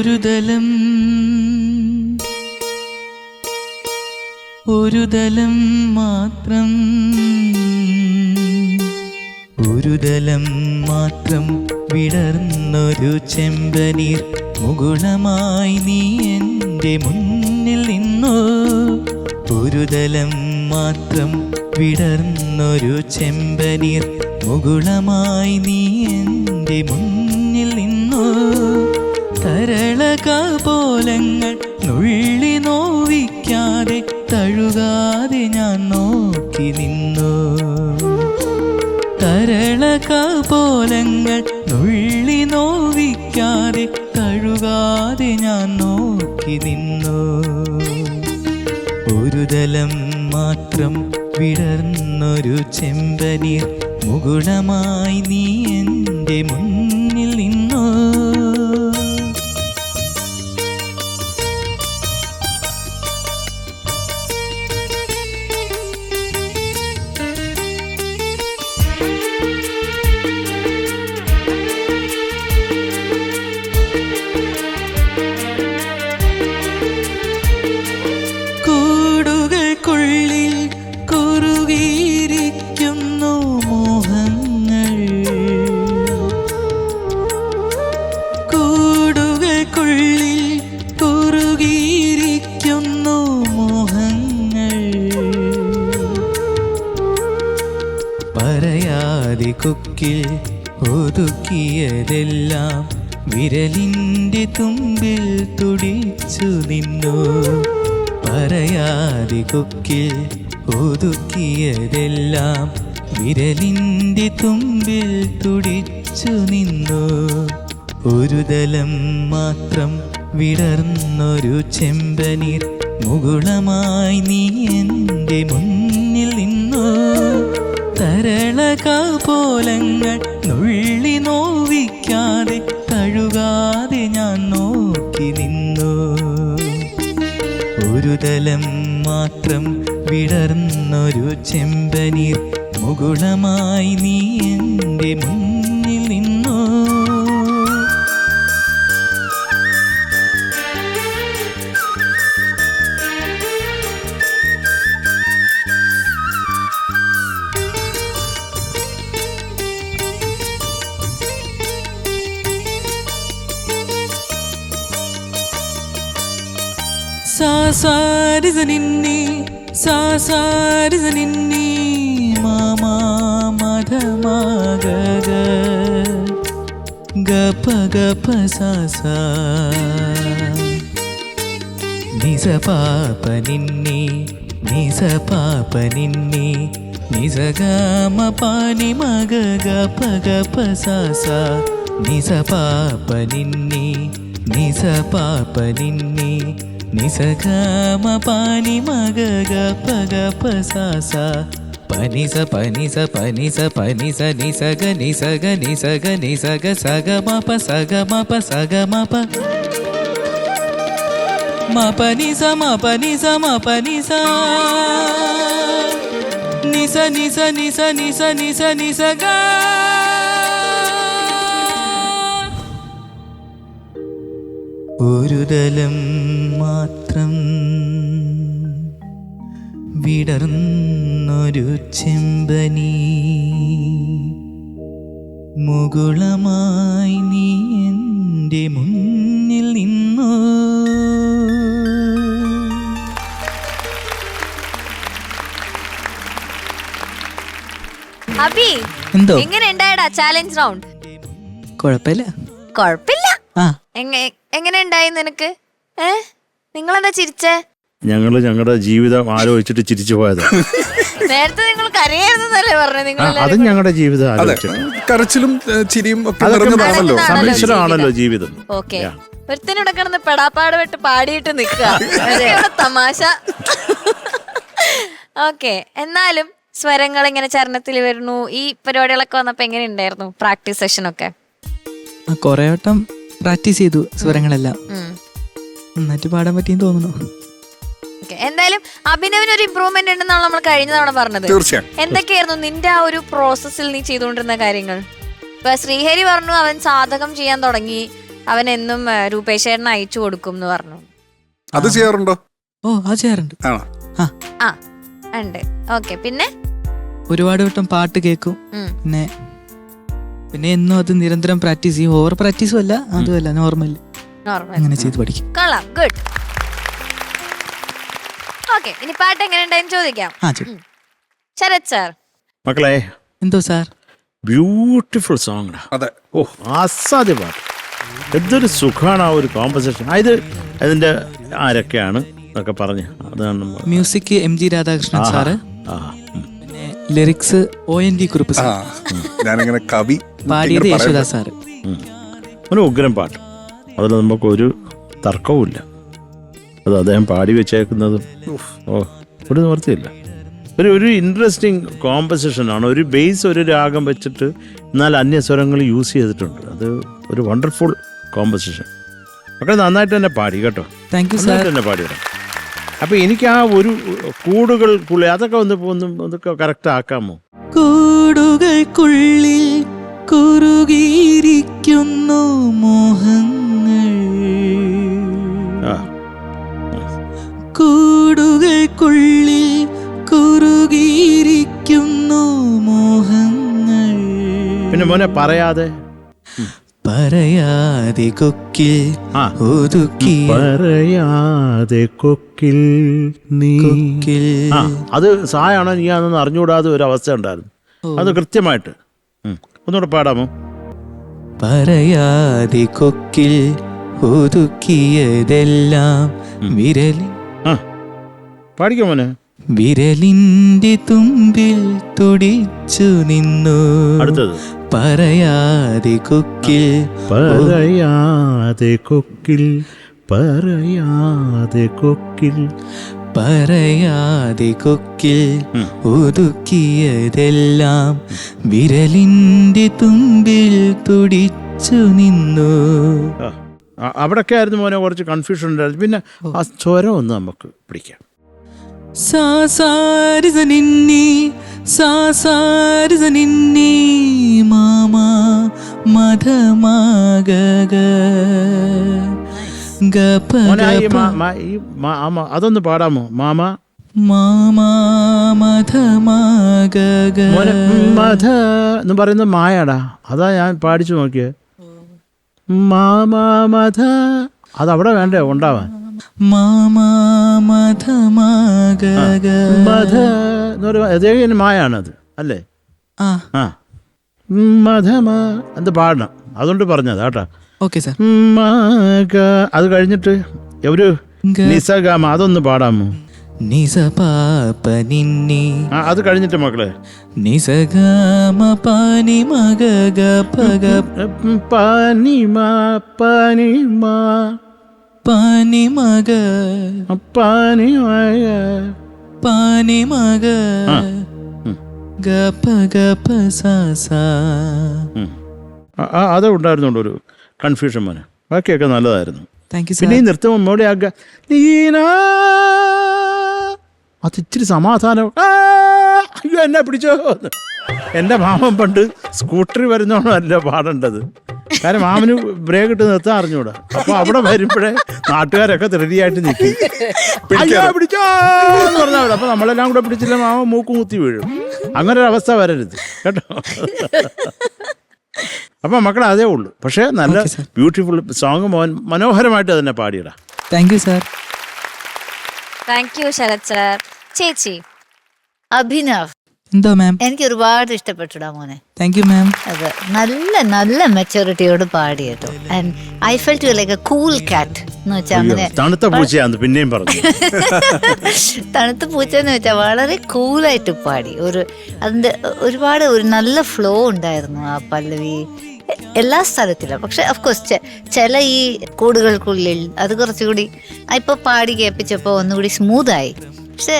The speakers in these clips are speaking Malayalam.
ഒരു ദലം മാത്രം വിടർന്നൊരു ചെമ്പനീർ മുകുളമായി നീ എൻ്റെ മുന്നിൽ നിന്നു. ഒരു ദലം മാത്രം വിടർന്നൊരു ചെമ്പനീർ മുകുളമായി നീ എൻ്റെ മുന്നിൽ നിന്നു. തരളകപോലങ്ങൾ നുള്ളി നോവിക്കാതെ തഴുകാതെ ഞാൻ നോക്കി നിന്നു. തരളകപോലങ്ങൾ നുള്ളി നോവിക്കാതെ തഴുകാതെ ഞാൻ നോക്കി നിന്നു. ഒരു ദലം മാത്രം വിടർന്നൊരു ചെമ്പനീർ മുകുളമായി നീ എൻ്റെ മുന്നിൽ നിന്നു. കൂടുകൾക്കുള്ളിൽ കുറുകിയിരിക്കുന്നു മോഹങ്ങൾ. കൂടുകൾക്കുള്ളിൽ കുറുകിയിരിക്കുന്നു മോഹങ്ങൾ. പറയാതെ കൊക്കിൽ ഒതുക്കിയതെല്ലാം വിരലിൻ്റെ തുമ്പിൽ തുടിച്ചു നിന്നു. പറയാതെ കൊക്കിൽ ഒതുക്കിയതെല്ലാം വിരലിൻ്റെ തുമ്പിൽ തുടിച്ചു നിന്നു. ഒരു ദലം മാത്രം വിടർന്നൊരു ചെമ്പനീർ മുകുളമായി നീ എൻ്റെ മുന്നിൽ നിന്നു. തരളകപോലങ്ങൾ നുള്ളി നോവിക്കാതെ തഴുകാതെ ഞാൻ നോക്കി നിന്നു. ഒരു ദലം മാത്രം വിടർന്നൊരു ചെമ്പനീർ മുകുളമായി നീ എൻ്റെ മുന്നിൽ നിന്നു. സാസാരിസനിന്നി സാസാരിസനിന്നി മാമാ മധമാഗഗ ഗപ ഗപ സാസാ നിസ പാപ നിന്നി നിസ പാപ നിന്നി നിസ ഗമ പാനി മഗ ഗപ ഗപ സാസാ നിസ പാപ നിന്നി നിസ പാപ നിന്നി നിസ ഗമ പാനി മഗ ഗപ ഗപ സാസാ പനിസ പനിസ പനിസ പനിസ നിസഗ നിസഗ നിസഗ നിസഗ സഗമപ സഗമപ സഗമപ മപനിസ മപനിസ മപനിസ നിസ നിസ നിസ നിസ നിസ നിസഗ. ഒരു ദലം മാത്രം വിടർന്നൊരു ചെമ്പനീ മുകുളമായി നീ എൻ്റെ മുന്നിൽ നിന്നു. അബി, എന്തോ എങ്ങനെ ഉണ്ടായടാ ചാലഞ്ച് റൗണ്ട്? കുഴപ്പമില്ല. എങ്ങനെ ഉണ്ടായി നിനക്ക്? നിങ്ങളെന്താ ചിരിച്ചേ? ഞങ്ങളുടെ ജീവിതം ആലോചിച്ചിട്ട് ചിരിച്ചു പോയത്. നേരത്തെ നിങ്ങൾ കരയായിരുന്നല്ലേ പറഞ്ഞത്? അതും ഞങ്ങളുടെ ജീവിതം കരച്ചിലും ചിരിയും ആണല്ലോ ജീവിതം. ഓക്കെ, ഒരുത്തനോടെ കിടന്ന് പെടാപ്പാട് വിട്ട് പാടിയിട്ട് നിക്കുക തമാശ. ഓക്കെ, എന്നാലും സ്വരങ്ങൾ ഇങ്ങനെ ചരണത്തിൽ വരുന്നു. ഈ പരിപാടികളൊക്കെ വന്നപ്പോ എങ്ങനെ ഉണ്ടായിരുന്നു പ്രാക്ടീസ് സെഷൻ ഒക്കെ? കൊറേ വട്ടം പ്രാക്ടീസ് ചെയ്തു സ്വരങ്ങളെല്ലാം. നന്നായിട്ട് പാടാൻ പറ്റിയെന്ന് തോന്നുന്നു. എന്തായാലും അഭിനവിന് ഒരു ഇമ്പ്രൂവ്മെന്റ് ഉണ്ടെന്നാണ് നമ്മൾ കഴിഞ്ഞ തവണ പറഞ്ഞത്. എന്തൊക്കെയായിരുന്നു നിന്റെ ആ ഒരു പ്രോസസ്സിൽ നീ ചെയ്തുകൊണ്ടിരുന്ന കാര്യങ്ങൾ? ഇപ്പൊ ശ്രീഹരി പറഞ്ഞു അവൻ സാധകം ചെയ്യാൻ തുടങ്ങി, അവൻ എന്നും രൂപേശേട്ടന് അയച്ചു കൊടുക്കും എന്ന് പറഞ്ഞു. അത് ചെയ്യാറുണ്ടോ? ഓ അത് ചെയ്യാറുണ്ട്. ആണോ? ആ ഉണ്ട്. ഓക്കെ. പിന്നെ ഒരുപാട് വട്ടം പാട്ട് കേൾക്കും. പിന്നെ എന്നും അത് നിരന്തരം പ്രാക്ടീസ് ചെയ്യും. ഓവർ പ്രാക്ടീസും അല്ല അതുമല്ല, നോർമൽ അങ്ങനെ ചെയ്ത് പഠിക്കും. കൊള്ളാം, ഗുഡ്. ഓക്കെ, ഇനി പാട്ട് എങ്ങനെ ഉണ്ടായെന്ന് ചോദിക്കാം. ശരത് സാർ. മക്കളെ എന്തോ സാർ? Beautiful song. അതെ. ഓ അസാധ്യ പാട്ട്. എന്തൊരു സുഖമാണ് ആ ഒരു കോമ്പസിഷൻ. അതിന്റെ ആരൊക്കെയാണ് എന്നൊക്കെ പറഞ്ഞ് അതാണ്. മ്യൂസിക് MG രാധാകൃഷ്ണൻ സാറ്, പിന്നെ ലിറിക്സ് ONV കുറുപ്പ് സാർ, ഞാനിങ്ങനെ കവി പാടിയത് യേശുദാസ് സാറ്. ഒരു ഉഗ്രം പാട്ട്. അതിൽ നമുക്കൊരു തർക്കവുമില്ല. അത് അദ്ദേഹം പാടി വെച്ചേക്കുന്നതും ഒരു നിവൃത്തിയില്ല. ഒരു ഇൻട്രസ്റ്റിംഗ് കോമ്പസിഷനാണ്. ഒരു ബേസ്, ഒരു രാഗം വെച്ചിട്ട് എന്നാൽ അന്യസ്വരങ്ങൾ യൂസ് ചെയ്തിട്ടുണ്ട്. അത് ഒരു വണ്ടർഫുൾ കോമ്പസിഷൻ. ഒക്കെ നന്നായിട്ട് തന്നെ പാടി കേട്ടോ. Thank you sir. തന്നെ പാടിയിടാം. അപ്പം എനിക്ക് ആ ഒരു കൂടുകൾക്കുള്ളിൽ അതൊക്കെ ഒന്നൊക്കെ കറക്റ്റ് ആക്കാമോ? കൂടുകൾക്കുള്ളിൽ കുറുകിയിരിക്കുന്നു മോഹങ്ങൾ, കൂടുകൾക്കുള്ളിൽ കുറുകിയിരിക്കുന്നു മോഹങ്ങൾ. പിന്നെ മോനെ പറയാതെ പറയാതെ കൊക്കിൽ ഒതുക്കി, പറയാതെ കൊക്കിൽ നീ. അത് സായാണോ നീ അതൊന്നും അറിഞ്ഞുകൂടാതെ ഒരു അവസ്ഥ ഉണ്ടായിരുന്നു. അത് കൃത്യമായിട്ട് ഒന്നുകൂടെ പാടാമോ? പറയാതെ കൊക്കിൽ ഒതുക്കിയതെല്ലാം വിരലിൽ. പാടിക്കോ മോനെ. വിരലിന്റെ തുമ്പിൽ തുടിച്ചു നിന്നു. അടുത്തത് പറയാതെ കൊക്കിൽ, പറയാതെ കൊക്കിൽ, പറയാതെ കൊക്കിൽ, പറയാതെ കൊക്കിൽ ഒതുക്കിയതെല്ലാം വിരലിന്റെ തുമ്പിൽ തുടിച്ചു നിന്നു. അവിടൊക്കെ ആയിരുന്നു മോനെ കുറച്ച് കൺഫ്യൂഷൻ ഉണ്ടായിരുന്നു. പിന്നെ ആ സ്വരം ഒന്ന് നമുക്ക് പിടിക്കാം. സാസാരിസ നിന്നി, സാസാരിസ നിന്നി മാമാ മധമാഗഗ ഗപ ഗപ. അതൊന്ന് പാടാമോ? മാമാ മാമാ മധമാഗഗ. മധ എന്ന് പറയുന്നത് മായാടാ. അതാ ഞാൻ പാടിച്ചു നോക്കിയേ. മാമാ മധ. അതവിടെ വേണ്ടേ ഉണ്ടാവാൻ? മാമാ മധമാഗഗ. മധ എന്ന് പറയുന്നത് മായാണത് അല്ലേ? ആ മധമ എന്ത് പാടണം, അതുകൊണ്ട് പറഞ്ഞത് കേട്ടാ. Okay sir. അത് കഴിഞ്ഞിട്ട് ഒരു നിസഗാമ, അതൊന്ന് പാടാമോ? നിസ പാപ നിന്നി. അത് കഴിഞ്ഞിട്ട് മക്കളെ നിസഗാമ പാനി മഗ ഗപ ഗപ. പാനിമാ പാനിമാ പാനി മഗ പാനി മഗ പാനി മഗ ഗപ ഗപ സാ. അത് ഉണ്ടായിരുന്നുണ്ട് ഒരു കൺഫ്യൂഷൻ മോനെ. ബാക്കിയൊക്കെ നല്ലതായിരുന്നു. Thank you. പിന്നെ ഈ നൃത്തം മോടെ ആക നീന, അത് ഇച്ചിരി സമാധാനം. അയ്യോ എന്നെ പിടിച്ചോ. എൻ്റെ മാമൻ പണ്ട് സ്കൂട്ടറിൽ വരുന്നോണല്ല പാടേണ്ടത്. കാരണം മാമന് ബ്രേക്ക് ഇട്ട് നിർത്താൻ അറിഞ്ഞൂടാ. അപ്പൊ അവിടെ വരുമ്പോഴേ നാട്ടുകാരൊക്കെ റെഡിയായിട്ട് നിൽക്കും. പിടിച്ചോ എന്ന് പറഞ്ഞാൽ അപ്പൊ നമ്മളെല്ലാം കൂടെ പിടിച്ചില്ല, മാമ മൂക്ക് മുത്തി വീഴും. അങ്ങനെ ഒരു അവസ്ഥ വരരുത് കേട്ടോ. അപ്പൊ മക്കളെ അതേ ഉള്ളൂ. പക്ഷെ നല്ല ബ്യൂട്ടിഫുൾ സോങ് മനോഹരമായിട്ട് തന്നെ പാടിയിടാ. Thank you sir. Thank you Sarath sir. ചേച്ചി അഭിനവ്. എന്തോ മാം? എനിക്ക് ഒരുപാട് ഇഷ്ടപ്പെട്ടുടാ മോനെ. Thank you ma'am. അത് നല്ല നല്ല മെച്ചൂരിറ്റിയോട് പാടി കേട്ടോ. And I felt you like a cool cat എന്ന് വെച്ചാൽ അങ്ങനെ. തണുത്ത പൂച്ചയാന്ന് പിന്നെയും പറഞ്ഞു. തണുത്ത പൂച്ചെന്ന് വെച്ചാൽ വളരെ കൂളായിട്ട് പാടി. അതിന്റെ ഒരുപാട് ഒരു നല്ല ഫ്ലോ ഉണ്ടായിരുന്നു ആ പല്ലവി എല്ലാ സ്ഥലത്തിലും. പക്ഷെ അഫ്കോഴ്സ് ചില ഈ കൂടുകൾക്കുള്ളിൽ അത് കുറച്ചുകൂടി ഇപ്പൊ പാടി കേൾപ്പിച്ചപ്പോ ഒന്നുകൂടി സ്മൂത്തായി. പക്ഷെ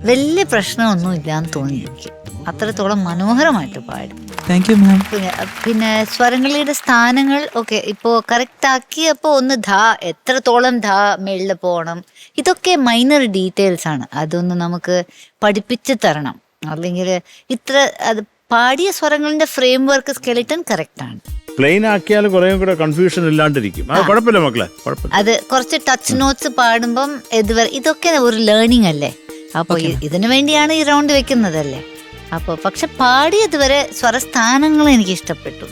വലിയ പ്രശ്നമൊന്നും ഇല്ലാന്ന് തോന്നി എനിക്ക്. അത്രത്തോളം മനോഹരമായിട്ട് പാടി. താങ്ക് യു മാം. പിന്നെ സ്വരങ്ങളുടെ സ്ഥാനങ്ങൾ ഒക്കെ ഇപ്പോ കറക്റ്റ് ആക്കിയപ്പോ ഒന്ന് ധാ എത്രത്തോളം ധാ മേളിൽ പോകണം, ഇതൊക്കെ മൈനർ ഡീറ്റെയിൽസ് ആണ്. അതൊന്ന് നമുക്ക് പഠിപ്പിച്ച് തരണം. അല്ലെങ്കിൽ അത് പാടിയ സ്വരങ്ങളുടെ ഫ്രെയിം വർക്ക് സ്കെലിറ്റൺ കറക്റ്റ് ആണ്. പ്ലെയിൻ ആക്കിയാൽ കുറേ കൂടെ കൺഫ്യൂഷൻ ഇല്ലാണ്ടിരിക്കും. അത് കുഴപ്പമില്ല മക്കളെ, കുഴപ്പമില്ല. അത് കുറച്ച് ടച്ച് നോട്ട്സ് പാടുമ്പം ഇതൊക്കെ ഒരു ലേണിംഗ് അല്ലേ. അപ്പോൾ ഇതിനു വേണ്ടിയാണ് ഈ റൗണ്ട് വെക്കുന്നതല്ലേ. അപ്പോൾ പക്ഷെ പാടിയത് വരെ സ്വരസ്ഥാനങ്ങൾ എനിക്ക് ഇഷ്ടപ്പെട്ടു.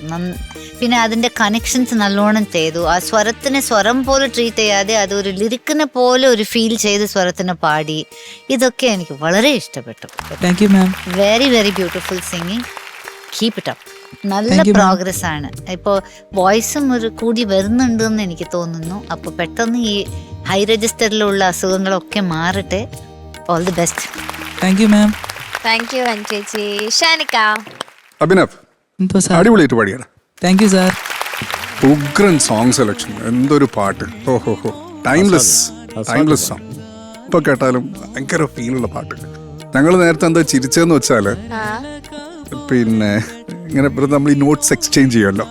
പിന്നെ അതിന്റെ കണക്ഷൻസ് നല്ലോണം ചെയ്തു. ആ സ്വരത്തിനെ സ്വരം പോലെ ട്രീറ്റ് ചെയ്യാതെ അതൊരു ലിറിക്കിനെ പോലെ ഒരു ഫീൽ ചെയ്ത് സ്വരത്തിനെ പാടി. ഇതൊക്കെ എനിക്ക് വളരെ ഇഷ്ടപ്പെട്ടു. Thank you ma'am. Very very beautiful singing. Keep it up. നല്ല പ്രോഗ്രസ് ആണ്. ഇപ്പോൾ വോയിസും ഒരു കൂടി വരുന്നുണ്ടെന്ന് എനിക്ക് തോന്നുന്നു. അപ്പോൾ പെട്ടെന്ന് ഈ ഹൈ രജിസ്റ്ററിലുള്ള അസുഖങ്ങളൊക്കെ മാറട്ടെ. All the best. Thank you ma'am. Thank you ചേച്ചി. ഷാനിക്ക. അഭിനവ് എന്തോ സാർ. അടിപൊളിയായിട്ട് പാടിയാണ്. Thank you sir. ഉഗ്രൻ സോങ് സെലക്ഷൻ. എന്തൊരു പാട്ട്. ഓഹോ ടൈംലെസ് സോങ്. ഇപ്പൊ കേട്ടാലും ഭയങ്കര ഫീലുള്ള പാട്ട്. ഞങ്ങൾ നേരത്തെ എന്താ ചിരിച്ചതെന്ന് വെച്ചാല്, പിന്നെ ഇങ്ങനെ നമ്മൾ ഈ നോട്ട്സ് എക്സ്ചേഞ്ച് ചെയ്യുമല്ലോ,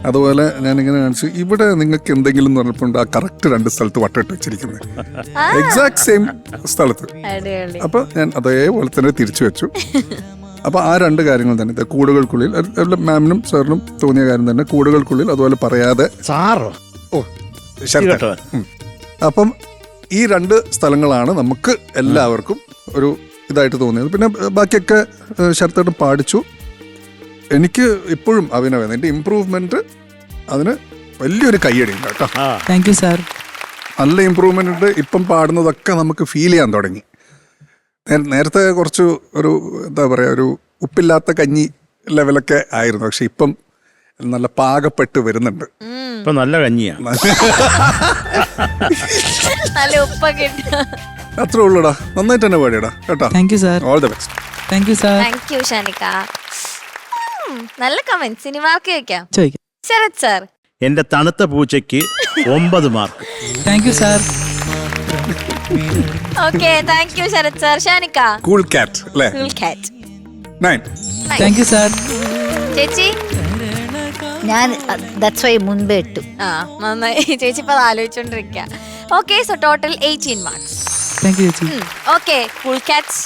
അതുപോലെ ഞാനിങ്ങനെ കാണിച്ചു ഇവിടെ നിങ്ങൾക്ക് എന്തെങ്കിലും എന്ന് പറഞ്ഞപ്പോൾ ആ കറക്റ്റ് 2 സ്ഥലത്ത് വട്ടിട്ട് വെച്ചിരിക്കുന്നത്, എക്സാക്ട് സെയിം സ്ഥലത്ത്. അപ്പൊ ഞാൻ അതേപോലെ തന്നെ തിരിച്ചു വെച്ചു. അപ്പൊ ആ 2 കാര്യങ്ങൾ തന്നെ കൂടുകൾക്കുള്ളിൽ, മാമിനും സാറിനും തോന്നിയ കാര്യം തന്നെ, കൂടുകൾക്കുള്ളിൽ അതുപോലെ പറയാതെ സാറോ ശരത്ത്. അപ്പം ഈ 2 സ്ഥലങ്ങളാണ് നമുക്ക് എല്ലാവർക്കും ഒരു ഇതായിട്ട് തോന്നിയത്. പിന്നെ ബാക്കിയൊക്കെ ശരത്തായിട്ട് പാടിച്ചു. എനിക്ക് ഇപ്പോഴും അഭിനവൻ എൻ്റെ ഇമ്പ്രൂവ്മെന്റ് അതിന് വലിയൊരു കയ്യടി ഉണ്ട് കേട്ടോ. Thank you sir. നല്ല ഇമ്പ്രൂവ്മെന്റ് ഉണ്ട്. ഇപ്പം പാടുന്നതൊക്കെ നമുക്ക് ഫീൽ ചെയ്യാൻ തുടങ്ങി. നേരത്തെ കുറച്ച് ഒരു എന്താ പറയുക, ഒരു ഉപ്പില്ലാത്ത കഞ്ഞി ലെവലൊക്കെ ആയിരുന്നു. പക്ഷെ ഇപ്പം നല്ല പാകപ്പെട്ട് വരുന്നുണ്ട്. ഇപ്പൊ നല്ല കഞ്ഞിയാണ്. നല്ല ഉപ്പൊക്കെ അത്രേ ഉള്ളൂടാ. നന്നായിട്ട് തന്നെ പാടിയടാ കേട്ടോ. Thank you sir. All the best. Thank you sir. Thank you Shanika. നല്ല കമന്റ്. സിനിമാർക്ക് ചോദിക്കാം. ചോദിക്കാം. ശരത് സാർ. എന്റെ തണുത്ത പൂച്ചയ്ക്ക് 9 mark. Thank you sir. Okay, thank you Sarath sir. Shanika. Cool cat അല്ലേ? Cool cat. 9. Thank you sir. ചേച്ചി. ഞാൻ ദാറ്റ്സ് വൈ മുൻപേ ഇട്ടു. നന്നായി. ചേച്ചി ഇപ്പൊ ആലോചിച്ചോണ്ടിരിക്ക. Okay, so total 18 marks. Thank you ചേച്ചി. Okay, cool Katz